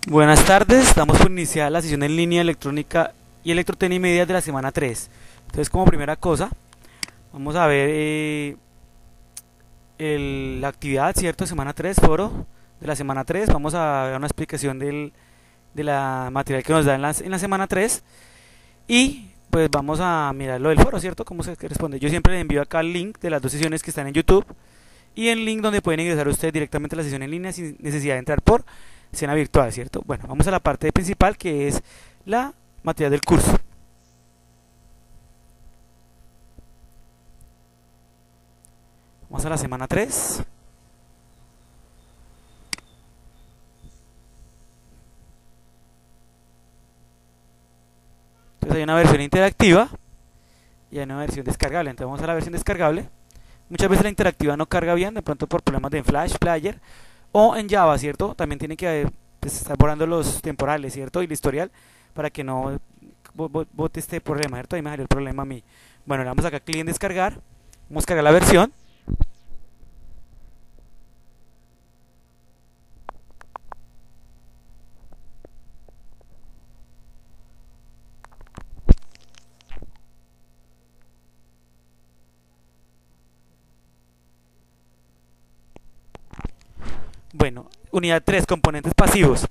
Buenas tardes, estamos por iniciar la sesión en línea electrónica y electrotécnica y media de la semana 3. Entonces, como primera cosa, vamos a ver la actividad, ¿cierto? Semana 3, foro de la semana 3. Vamos a ver una explicación de la material que nos da en la semana 3. Y pues vamos a mirar lo del foro, ¿cierto? Cómo se responde. Yo siempre les envío acá el link de las dos sesiones que están en YouTube y el link donde pueden ingresar ustedes directamente a la sesión en línea sin necesidad de entrar por escena virtual, ¿cierto? Bueno, vamos a la parte principal, que es la material del curso. Vamos a la semana 3. Entonces hay una versión interactiva y hay una versión descargable. Entonces vamos a la versión descargable. Muchas veces la interactiva no carga bien, de pronto por problemas de Flash Player o en Java, ¿cierto? También tiene que estar borrando los temporales, ¿cierto? Y el historial para que no bote este problema, ¿cierto? Ahí me salió el problema a mí. Bueno, le damos acá clic en descargar. Vamos a cargar la versión. Bueno, unidad 3, componentes pasivos.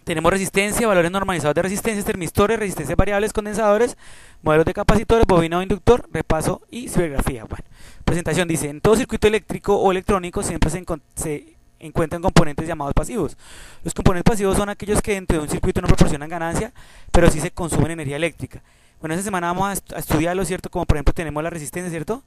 Tenemos resistencia, valores normalizados de resistencias, termistores, resistencias variables, condensadores, modelos de capacitores, bobina o inductor, repaso y serigrafía. Bueno, presentación dice, en todo circuito eléctrico o electrónico siempre se encuentran componentes llamados pasivos. Los componentes pasivos son aquellos que dentro de un circuito no proporcionan ganancia, pero sí se consumen energía eléctrica. Bueno, esta semana vamos a estudiarlo, ¿cierto? Como por ejemplo tenemos la resistencia, ¿cierto?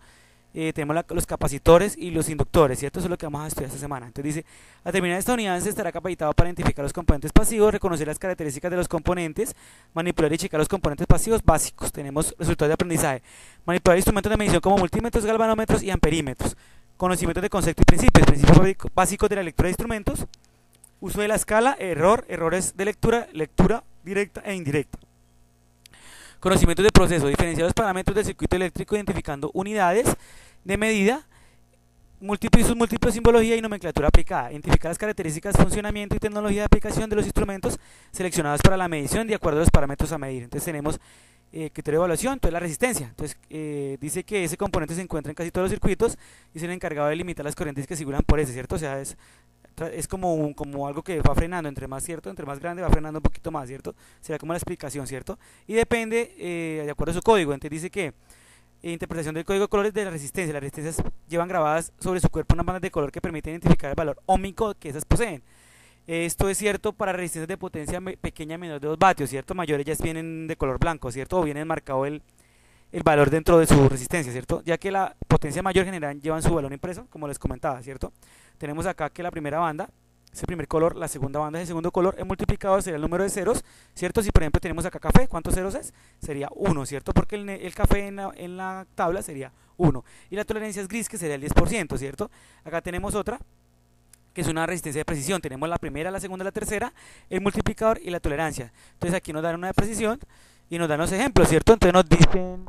Tenemos los capacitores y los inductores, ¿cierto? Eso es lo que vamos a estudiar esta semana. Entonces dice, al terminar esta unidad se estará capacitado para identificar los componentes pasivos, reconocer las características de los componentes, manipular y checar los componentes pasivos básicos. Tenemos resultados de aprendizaje, manipular instrumentos de medición como multímetros, galvanómetros y amperímetros, conocimientos de concepto y principios básicos de la lectura de instrumentos, uso de la escala, errores de lectura directa e indirecta. Conocimientos de proceso, diferenciar los parámetros del circuito eléctrico identificando unidades de medida, sus múltiples simbología y nomenclatura aplicada. Identificar las características, funcionamiento y tecnología de aplicación de los instrumentos seleccionados para la medición de acuerdo a los parámetros a medir. Entonces tenemos criterio de evaluación, entonces la resistencia. Entonces dice que ese componente se encuentra en casi todos los circuitos y es el encargado de limitar las corrientes que circulan por ese, ¿cierto? O sea, es como algo que va frenando, entre más, ¿cierto? Entre más grande va frenando un poquito más, ¿cierto? Sería como la explicación, ¿cierto? Y depende de acuerdo a su código. Entonces dice que interpretación del código de colores de la resistencia. Las resistencias llevan grabadas sobre su cuerpo unas bandas de color que permiten identificar el valor óhmico que esas poseen. Esto es cierto para resistencias de potencia pequeña menor de 2 vatios, ¿cierto? Mayores ya vienen de color blanco, ¿cierto? O vienen marcado el valor dentro de su resistencia, ¿cierto? Ya que la potencia mayor general llevan su valor impreso, como les comentaba, ¿cierto? Tenemos acá que la primera banda es el primer color, la segunda banda es el segundo color, el multiplicador sería el número de ceros, ¿cierto? Si por ejemplo tenemos acá café, ¿cuántos ceros es? Sería 1, ¿cierto? Porque el café en la tabla sería 1. Y la tolerancia es gris, que sería el 10%, ¿cierto? Acá tenemos otra, que es una resistencia de precisión. Tenemos la primera, la segunda, la tercera, el multiplicador y la tolerancia. Entonces aquí nos dan una de precisión y nos dan los ejemplos, ¿cierto? Entonces nos dicen...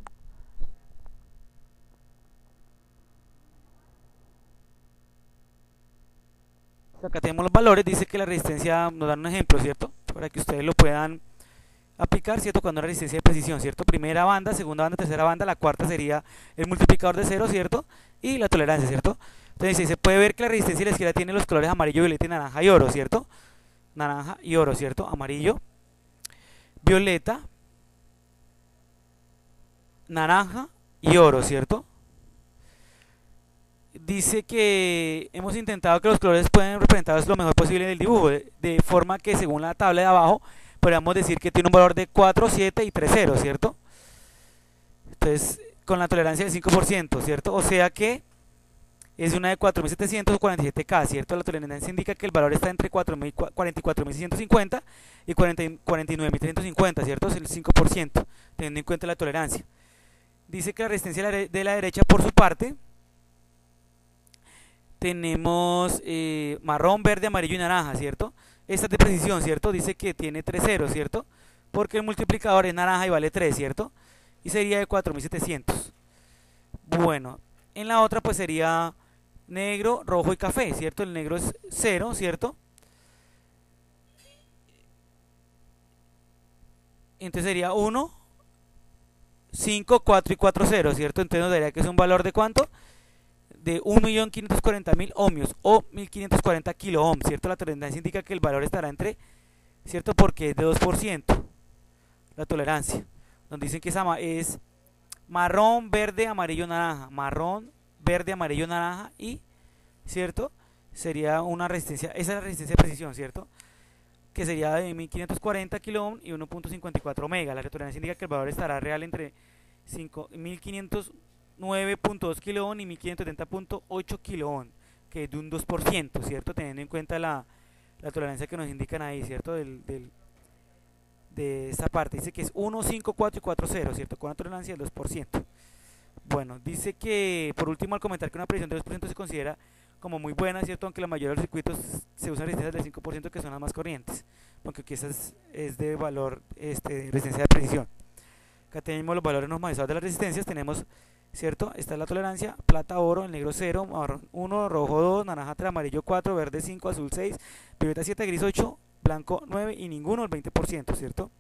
Acá tenemos los valores, dice que la resistencia, nos dan un ejemplo, ¿cierto? Para que ustedes lo puedan aplicar, ¿cierto? Cuando una resistencia de precisión, ¿cierto? Primera banda, segunda banda, tercera banda, la cuarta sería el multiplicador de 0, ¿cierto? Y la tolerancia, ¿cierto? Entonces se puede ver que la resistencia de la izquierda tiene los colores amarillo, violeta y naranja y oro, ¿cierto? Naranja y oro, ¿cierto? Amarillo, violeta, naranja y oro, ¿cierto? Dice que hemos intentado que los colores puedan representar lo mejor posible en el dibujo, de forma que según la tabla de abajo podríamos decir que tiene un valor de 4, 7 y 3 ceros, ¿cierto? Entonces con la tolerancia del 5%, ¿cierto? O sea que es una de 4700 o 47K, ¿cierto? La tolerancia indica que el valor está entre 44.650 y 49.350, ¿cierto? Es el 5%, teniendo en cuenta la tolerancia. Dice que la resistencia de la derecha, por su parte, tenemos marrón, verde, amarillo y naranja, ¿cierto? Esta es de precisión, ¿cierto? Dice que tiene 3 ceros, ¿cierto? Porque el multiplicador es naranja y vale 3, ¿cierto? Y sería de 4700. Bueno, En la otra pues sería negro, rojo y café, ¿cierto? El negro es 0, ¿cierto? Entonces sería 1, 5, 4 y 4, 0, ¿cierto? Entonces nos daría que es un valor de ¿cuánto? De 1.540.000 ohmios o 1.540 kilo ohms, ¿cierto? La tolerancia indica que el valor estará entre, ¿cierto? Porque es de 2% la tolerancia. Nos dicen que es marrón, verde, amarillo, naranja. Marrón, verde, amarillo, naranja y, ¿cierto? Sería una resistencia, esa es la resistencia de precisión, ¿cierto? Que sería de 1.540 kilo ohm y 1.54 omega. La tolerancia indica que el valor estará real entre 1.509.2 kilo ohm y 1.570.8 kilo ohm, que es de un 2%, ¿cierto? Teniendo en cuenta la tolerancia que nos indican ahí, ¿cierto? De esta parte, dice que es 1, 5, 4 y 4, 0, ¿cierto? Con una tolerancia del 2%. Bueno, dice que por último al comentar que una precisión de 2% se considera como muy buena, ¿cierto? Aunque la mayoría de los circuitos se usan resistencias del 5% que son las más corrientes, aunque aquí esa es de valor, resistencia de precisión. Acá tenemos los valores normalizados de las resistencias, tenemos, ¿cierto? Esta es la tolerancia, plata, oro, el negro 0, marrón 1, rojo 2, naranja 3, amarillo 4, verde 5, azul 6, violeta 7, gris 8, blanco 9 y ninguno el 20%, ¿cierto?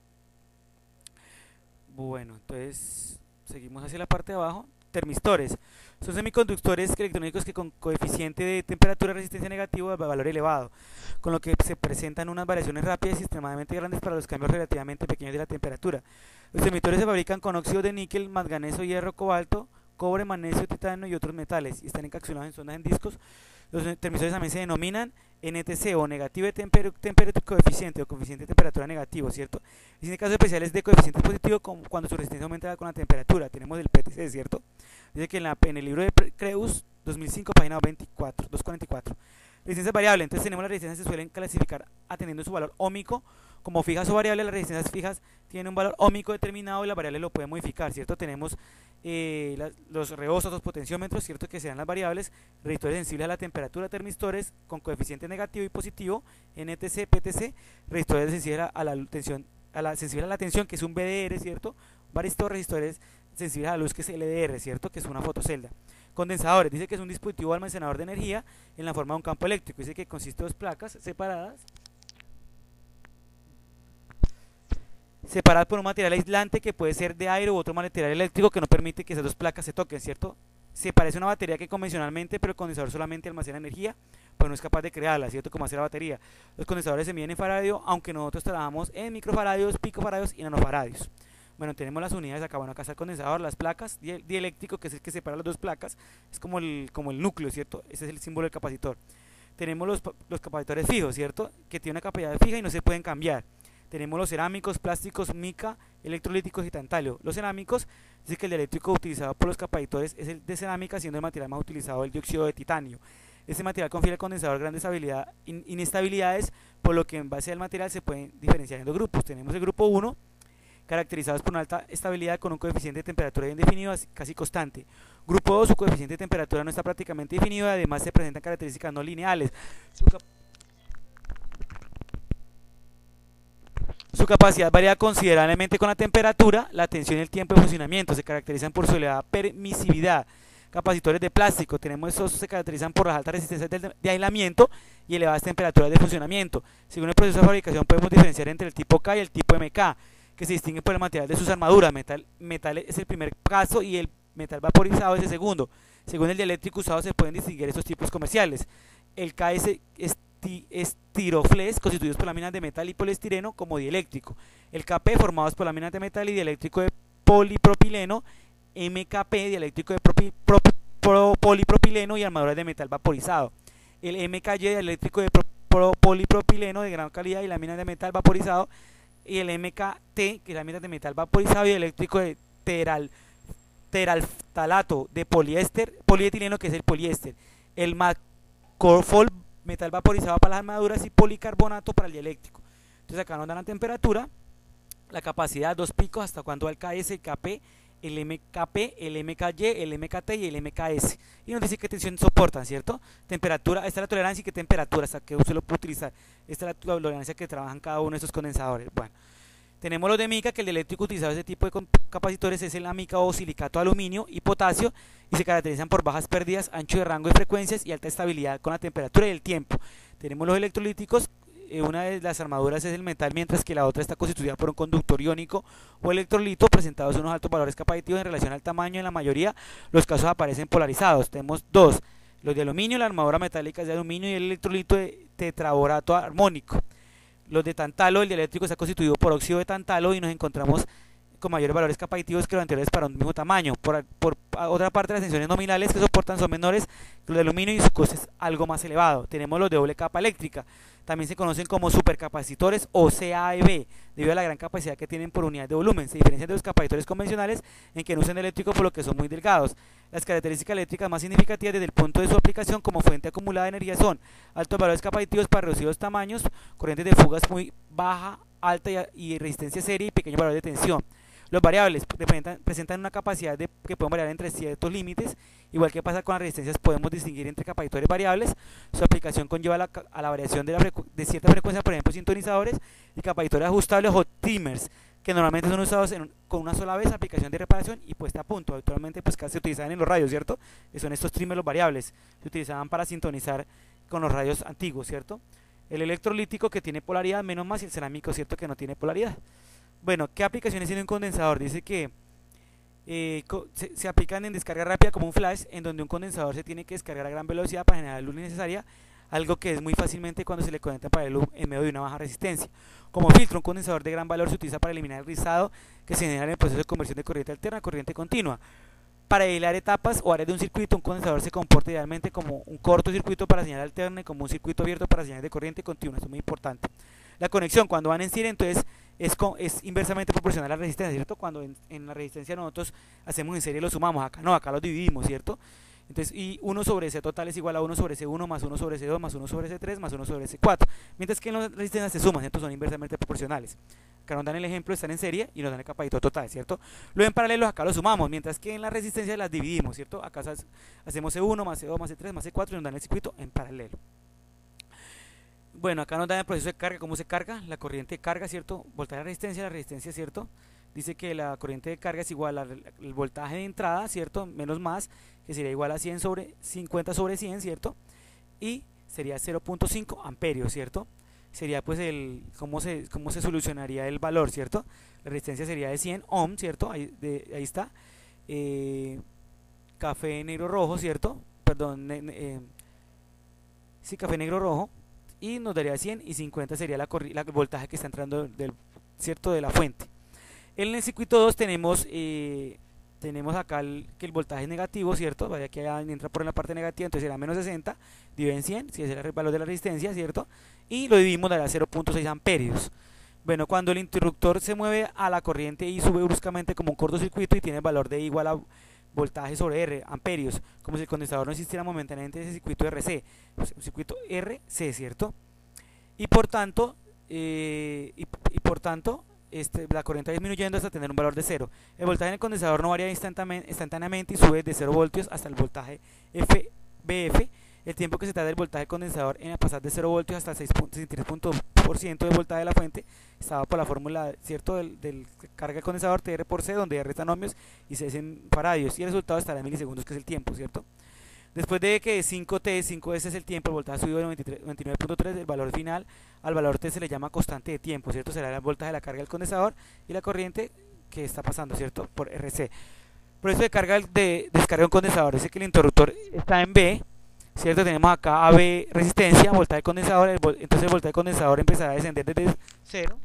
Bueno, entonces seguimos hacia la parte de abajo. Termistores son semiconductores electrónicos que con coeficiente de temperatura y resistencia negativo de valor elevado, con lo que se presentan unas variaciones rápidas y extremadamente grandes para los cambios relativamente pequeños de la temperatura. Los termistores se fabrican con óxido de níquel, manganeso, hierro, cobalto, cobre, magnesio, titanio y otros metales y están encapsulados en sondas en discos. Los termistores también se denominan NTC o Negative Temperature Coefficient o coeficiente de temperatura negativo, ¿cierto? En casos especiales de coeficiente positivo cuando su resistencia aumenta con la temperatura. Tenemos el PTC, ¿cierto? Dice que en el libro de Creus 2005, página 24, 244. Resistencia variable, entonces tenemos las resistencias que se suelen clasificar atendiendo su valor óhmico como fijas o variables. Las resistencias fijas tienen un valor óhmico determinado y las variables lo pueden modificar, ¿cierto? Tenemos los rehostos, los potenciómetros, ¿cierto? Que serán las variables, resistores sensibles a la temperatura, termistores con coeficiente negativo y positivo, NTC, PTC, resistores sensibles a la tensión, sensibles a la tensión, que es un VDR, ¿cierto? Varistor, resistores sensibles a la luz, que es LDR, ¿cierto? Que es una fotocelda. Condensadores, dice que es un dispositivo almacenador de energía en la forma de un campo eléctrico. Dice que consiste de dos placas separadas por un material aislante que puede ser de aire u otro material eléctrico que no permite que esas dos placas se toquen, ¿cierto? Se parece a una batería que convencionalmente, pero el condensador solamente almacena energía, pues no es capaz de crearla, ¿cierto? Como hace la batería. Los condensadores se miden en faradio, aunque nosotros trabajamos en microfaradios, picofaradios y nanofaradios. Bueno, tenemos las unidades acá, bueno, acá está el condensador, las placas, dieléctrico, que es el que separa las dos placas, es como el núcleo, ¿cierto? Ese es el símbolo del capacitor. Tenemos los capacitores fijos, ¿cierto? Que tienen una capacidad fija y no se pueden cambiar. Tenemos los cerámicos, plásticos, mica, electrolíticos y tantalio. Los cerámicos, dice que el dieléctrico utilizado por los capacitores es el de cerámica, siendo el material más utilizado el dióxido de titanio. Este material confiere al condensador grandes inestabilidades, por lo que en base al material se pueden diferenciar en dos grupos. Tenemos el grupo 1, caracterizados por una alta estabilidad con un coeficiente de temperatura bien definido, casi constante. Grupo 2, su coeficiente de temperatura no está prácticamente definido y además se presentan características no lineales. Su capacidad varía considerablemente con la temperatura, la tensión y el tiempo de funcionamiento. Se caracterizan por su elevada permisividad. Capacitores de plástico, tenemos estos, se caracterizan por las altas resistencias de aislamiento y elevadas temperaturas de funcionamiento. Según el proceso de fabricación podemos diferenciar entre el tipo K y el tipo MK, que se distingue por el material de sus armaduras. Metal es el primer caso y el metal vaporizado es el segundo. Según el dieléctrico usado se pueden distinguir estos tipos comerciales. El KS estiroflex, constituidos por láminas de metal y poliestireno como dieléctrico. El KP, formados por láminas de metal y dieléctrico de polipropileno. MKP, dieléctrico de polipropileno y armaduras de metal vaporizado. El MKY, dieléctrico de polipropileno de gran calidad y láminas de metal vaporizado. Y el MKT, que es láminas de metal vaporizado y dieléctrico de teralftalato de polietileno, que es el poliéster. El Macrofol, metal vaporizado para las armaduras, y policarbonato para el dieléctrico. Entonces acá nos dan la temperatura, la capacidad, dos picos, hasta cuando va el KS, el KP, el MKP, el MKY, el MKT y el MKS. Y nos dice qué tensión soportan, ¿cierto? Temperatura, esta es la tolerancia y qué temperatura, hasta que usted lo puede utilizar. Esta es la tolerancia que trabajan cada uno de estos condensadores. Bueno, Tenemos los de mica, que el dieléctrico utilizado en este tipo de capacitores es el mica o silicato de aluminio y potasio, y se caracterizan por bajas pérdidas, ancho de rango de frecuencias y alta estabilidad con la temperatura y el tiempo. Tenemos los electrolíticos, una de las armaduras es el metal, mientras que la otra está constituida por un conductor iónico o electrolito, presentados unos altos valores capacitivos en relación al tamaño. En la mayoría los casos aparecen polarizados. Tenemos dos, los de aluminio, la armadura metálica es de aluminio, y el electrolito de tetraborato armónico. Los de tantalo, el dieléctrico está constituido por óxido de tantalo, y nos encontramos con mayores valores capacitivos que los anteriores para un mismo tamaño. Por otra parte, las tensiones nominales que soportan son menores que los de aluminio y su coste es algo más elevado. Tenemos los de doble capa eléctrica, también se conocen como supercapacitores o CAEB, debido a la gran capacidad que tienen por unidad de volumen. Se diferencian de los capacitores convencionales en que no usan eléctrico, por lo que son muy delgados. Las características eléctricas más significativas desde el punto de su aplicación como fuente acumulada de energía son altos valores capacitivos para reducidos tamaños, corrientes de fugas muy baja, alta y resistencia seria, y pequeños valores de tensión. Los variables presentan una capacidad que pueden variar entre ciertos límites. Igual que pasa con las resistencias, podemos distinguir entre capacitores variables. Su aplicación conlleva a la variación de cierta frecuencia, por ejemplo sintonizadores, y capacitores ajustables o trimmers, que normalmente son usados con una sola vez, aplicación de reparación y puesta a punto. Actualmente pues casi se utilizan en los radios, ¿cierto? Que son estos trimmers, los variables. Se utilizaban para sintonizar con los radios antiguos, ¿cierto? El electrolítico, que tiene polaridad menos más, y el cerámico, ¿cierto?, que no tiene polaridad. Bueno, ¿qué aplicaciones tiene un condensador? Dice que se aplican en descarga rápida como un flash, en donde un condensador se tiene que descargar a gran velocidad para generar la luz necesaria, algo que es muy fácilmente cuando se le conecta para el luz en medio de una baja resistencia. Como filtro, un condensador de gran valor se utiliza para eliminar el rizado que se genera en el proceso de conversión de corriente alterna a corriente continua. Para aislar etapas o áreas de un circuito, un condensador se comporta idealmente como un cortocircuito para señal alterna y como un circuito abierto para señales de corriente continua. Esto es muy importante. La conexión, cuando van en serie, entonces es inversamente proporcional a la resistencia, ¿cierto? Cuando en la resistencia nosotros hacemos en serie, lo sumamos, acá no, acá lo dividimos, ¿cierto? Entonces, y 1 sobre C total es igual a 1 sobre C1 más 1 sobre C2 más 1 sobre C3 más 1 sobre C4, mientras que en las resistencias se suman, ¿cierto? Son inversamente proporcionales. Acá nos dan el ejemplo, están en serie y nos dan el capacitor total, ¿cierto? Luego en paralelo acá lo sumamos, mientras que en la resistencia las dividimos, ¿cierto? Acá hacemos C1 más C2 más C3 más C4 y nos dan el circuito en paralelo. Bueno, acá nos dan el proceso de carga, cómo se carga, la corriente de carga, ¿cierto? Voltaje de la resistencia, ¿cierto? Dice que la corriente de carga es igual al voltaje de entrada, ¿cierto? Menos más, que sería igual a 100 sobre 50 sobre 100, ¿cierto? Y sería 0.5 amperios, ¿cierto? Sería pues cómo se solucionaría el valor, ¿cierto? La resistencia sería de 100 ohms, ¿cierto? Ahí está. Café negro rojo, ¿cierto? Perdón, sí, café negro rojo. Y nos daría 100, y 50 sería el voltaje que está entrando ¿cierto?, de la fuente. En el circuito 2 tenemos acá que el voltaje es negativo, ¿cierto? Vaya que entra por la parte negativa, entonces será menos 60, dividido en 100, si es el valor de la resistencia, ¿cierto? Y lo dividimos, dará 0.6 amperios. Bueno, cuando el interruptor se mueve a la corriente y sube bruscamente como un cortocircuito y tiene el valor de igual a voltaje sobre R, amperios, como si el condensador no existiera momentáneamente, ese circuito RC, pues un circuito RC, ¿cierto? Y por tanto, la corriente va disminuyendo hasta tener un valor de 0. El voltaje en el condensador no varía instantáneamente y sube de 0 voltios hasta el voltaje FBF. El tiempo que se tarda el voltaje condensador en pasar de 0 voltios hasta el 63% del voltaje de la fuente estaba por la fórmula, ¿cierto?, del carga del condensador, TR por C, donde R están ohmios y C es en faradios, y el resultado estará en milisegundos, que es el tiempo, ¿cierto? Después de que 5T, 5S es el tiempo, el voltaje ha subido de 99.3, el valor final al valor T se le llama constante de tiempo, ¿cierto? Será el voltaje de la carga del condensador y la corriente que está pasando, ¿cierto?, por RC. Por eso descarga de un condensador, dice que el interruptor está en B, ¿cierto? Tenemos acá AB resistencia, voltaje del condensador, entonces el voltaje del condensador empezará a descender desde 0.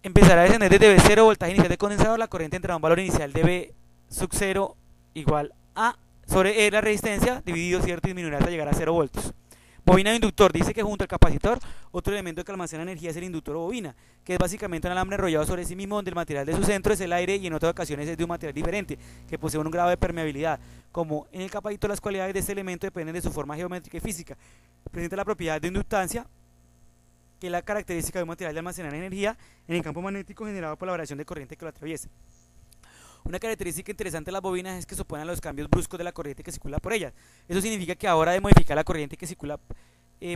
Empezará a descender desde B0, voltaje inicial del condensador, la corriente entrará a un valor inicial de B sub 0 igual a sobre E la resistencia dividido, ¿cierto?, y disminuirá hasta llegar a 0 voltios. Bobina de inductor, dice que junto al capacitor, otro elemento que almacena energía es el inductor o bobina, que es básicamente un alambre enrollado sobre sí mismo, donde el material de su centro es el aire y en otras ocasiones es de un material diferente, que posee un grado de permeabilidad. Como en el capacitor, las cualidades de este elemento dependen de su forma geométrica y física. Presenta la propiedad de inductancia, que es la característica de un material de almacenar energía en el campo magnético generado por la variación de corriente que lo atraviesa. Una característica interesante de las bobinas es que se oponen a los cambios bruscos de la corriente que circula por ellas. Eso significa que ahora de modificar la corriente que circula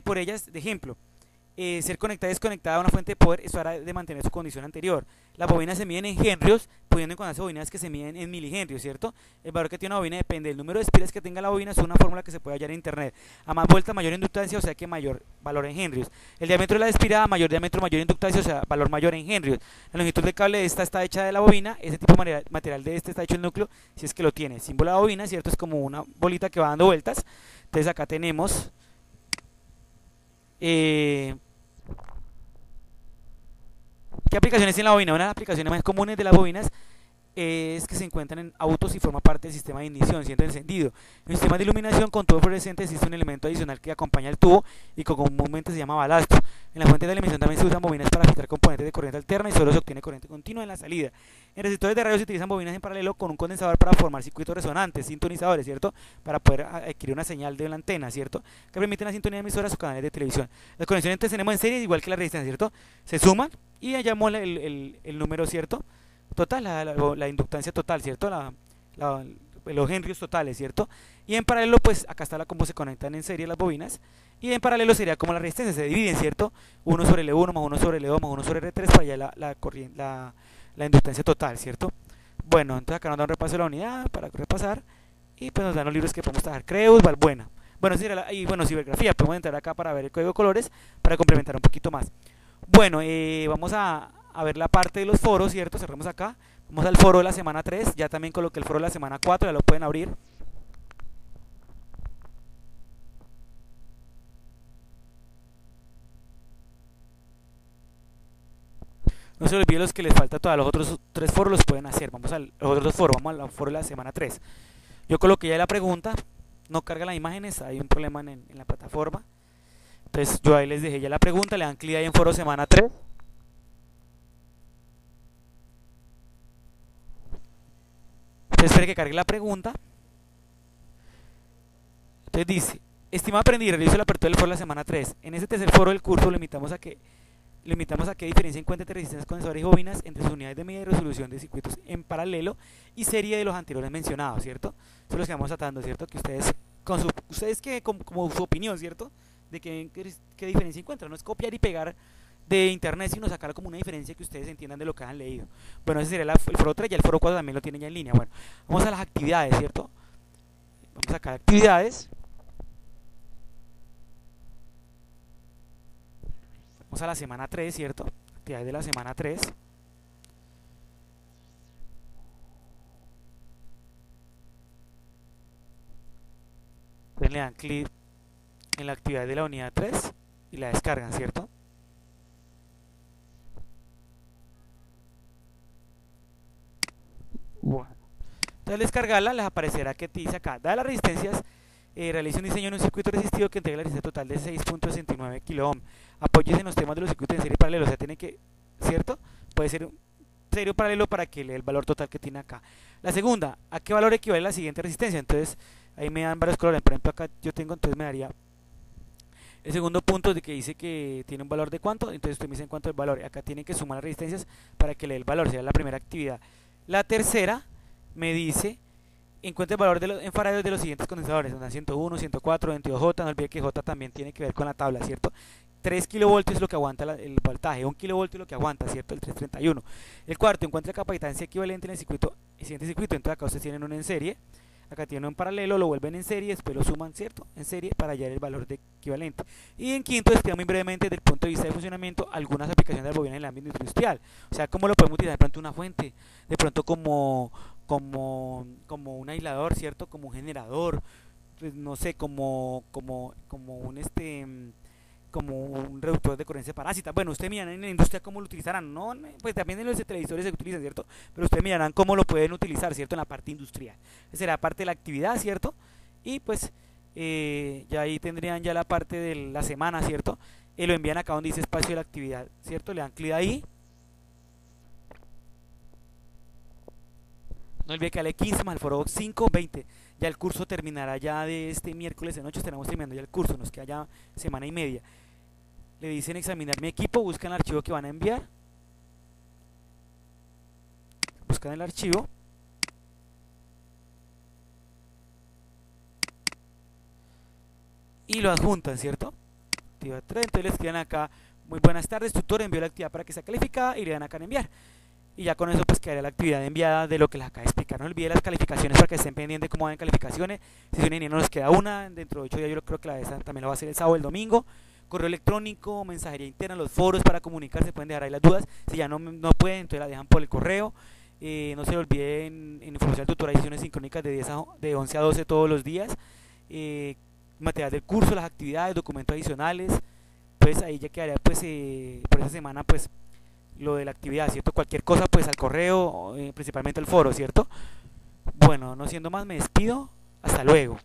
por ellas, de ejemplo, ser conectada y desconectada a una fuente de poder, eso hará de mantener su condición anterior. Las bobinas se miden en henrios, pudiendo encontrarse bobinas que se miden en milihenrios, ¿cierto? El valor que tiene una bobina depende del número de espiras que tenga la bobina, es una fórmula que se puede hallar en internet. A más vuelta, mayor inductancia, o sea que mayor valor en henrios. El diámetro de la espira, mayor diámetro, mayor inductancia, o sea, valor mayor en henrios. La longitud del cable de esta está hecha de la bobina, ese tipo de material de este está hecho el núcleo, si es que lo tiene. El símbolo de la bobina, ¿cierto? Es como una bolita que va dando vueltas. Entonces acá tenemos... ¿Qué aplicaciones tiene la bobina? Una de las aplicaciones más comunes de las bobinas es que se encuentran en autos y forma parte del sistema de ignición, siendo encendido. En el sistema de iluminación con tubo fluorescente existe un elemento adicional que acompaña el tubo y que comúnmente se llama balasto. En la fuente de emisión también se usan bobinas para filtrar componentes de corriente alterna y solo se obtiene corriente continua en la salida. En receptores de radio se utilizan bobinas en paralelo con un condensador para formar circuitos resonantes, sintonizadores, ¿cierto? Para poder adquirir una señal de la antena, ¿cierto? Que permiten la sintonía de emisoras o canales de televisión. Las conexiones que tenemos en serie, igual que la resistencia, ¿cierto? Se suman y hallamos el número, ¿cierto? Total, la inductancia total, ¿cierto? Los henrios totales, ¿cierto? Y en paralelo, pues acá está cómo se conectan en serie las bobinas. Y en paralelo sería como la resistencia, se dividen, ¿cierto? 1 sobre L1 más 1 sobre L2 más 1 sobre R3 para allá la inductancia total, ¿cierto? Bueno, entonces acá nos da un repaso de la unidad para repasar. Y pues nos dan los libros que podemos trabajar: Creus, Valbuena. Bueno, y bueno, cibergrafía, podemos entrar acá para ver el código de colores para complementar un poquito más. Bueno, vamos a ver la parte de los foros, ¿cierto? Cerramos acá. Vamos al foro de la semana 3. Ya también coloqué el foro de la semana 4, ya lo pueden abrir. No se olviden los que les falta todavía. Los otros 3 foros los pueden hacer. Vamos a los otros 2 foros. Vamos al foro de la semana 3. Yo coloqué ya la pregunta. No carga las imágenes. Hay un problema en la plataforma. Entonces yo ahí les dejé ya la pregunta. Le dan clic ahí en foro semana 3. Espere que cargue la pregunta. Entonces dice: estimado aprendiz, realizo la apertura del foro de la semana 3. En este tercer foro del curso limitamos a qué diferencia encuentra entre resistencias condensadoras y bobinas entre sus unidades de medida y resolución de circuitos en paralelo y serie de los anteriores mencionados, ¿cierto? Eso es lo que vamos tratando, ¿cierto? Que ustedes que como su opinión, ¿cierto? De qué diferencia encuentran. No es copiar y pegar de internet, sino sacar como una diferencia que ustedes entiendan de lo que han leído. Bueno, ese sería el foro 3, y el foro 4 también lo tienen ya en línea. Bueno, vamos a las actividades, ¿cierto? Vamos acá a actividades. Vamos a la semana 3, ¿cierto? Actividades de la semana 3. Entonces le dan clic en la actividad de la unidad 3 y la descargan, ¿cierto? Bueno. Entonces al descargarla les aparecerá que te dice acá: dadas las resistencias, realiza un diseño en un circuito resistivo que entrega la resistencia total de 6.69 kΩ. Apóyese en los temas de los circuitos en serie paralelo, o sea, tiene que, ¿cierto? Puede ser un serio paralelo para que lea el valor total que tiene acá. La segunda: ¿a qué valor equivale la siguiente resistencia? Entonces ahí me dan varios colores. Por ejemplo, acá yo tengo, entonces me daría el segundo punto de que dice que tiene un valor de cuánto. Entonces usted me dice en cuánto es el valor. Acá tienen que sumar las resistencias para que lea el valor, sería la primera actividad. La tercera me dice: encuentre el valor en faradios de los siguientes condensadores. Son 101, 104, 22J. No olvide que J también tiene que ver con la tabla, ¿cierto? 3 kilovoltios es lo que aguanta el voltaje, 1 kilovoltio es lo que aguanta, ¿cierto? El 331. El cuarto: encuentre la capacitancia equivalente en el siguiente circuito. Entonces acá ustedes tienen uno en serie, acá tienen uno en paralelo, lo vuelven en serie, después lo suman, ¿cierto? En serie para hallar el valor de equivalente. Y en quinto, explica muy brevemente desde el punto de vista de funcionamiento algunas aplicaciones de la bobina en el ámbito industrial. O sea, cómo lo podemos utilizar de pronto una fuente, de pronto como un aislador, ¿cierto? Como un generador, pues no sé, como un reductor de corriente parásita. Bueno, ustedes miran en la industria cómo lo utilizarán, ¿no? Pues también en los televisores se utilizan, ¿cierto? Pero ustedes mirarán cómo lo pueden utilizar, ¿cierto? En la parte industrial. Esa será parte de la actividad, ¿cierto? Y pues ya ahí tendrían ya la parte de la semana, ¿cierto? Y lo envían acá donde dice espacio de la actividad, ¿cierto? Le dan clic ahí. No olvide que dale 15 más el foro 5, 20. Ya el curso terminará ya de este miércoles en 8. Estaremos terminando ya el curso. Nos queda ya semana y media. Le dicen examinar mi equipo. Buscan el archivo que van a enviar. Buscan el archivo. y lo adjuntan, ¿cierto? Actividad 3, entonces le escriben acá, muy buenas tardes, tutor, envió la actividad para que sea calificada y le dan acá en enviar. Y ya con eso pues quedaría la actividad enviada de lo que les acabo de explicar. No olviden las calificaciones para que estén pendientes de cómo van calificaciones. Si son ingeniero nos queda una, dentro de 8 días yo creo que la esa también lo va a hacer el sábado o el domingo. Correo electrónico, mensajería interna, los foros para comunicarse, pueden dejar ahí las dudas. Si ya no pueden, entonces la dejan por el correo. No se olviden en información del tutor hay sesiones sincrónicas de 11 a 12 todos los días. Material del curso, las actividades, documentos adicionales. Pues ahí ya quedaría pues por esa semana pues lo de la actividad, ¿cierto? Cualquier cosa pues al correo, principalmente el foro, ¿cierto? Bueno, no siendo más me despido, hasta luego.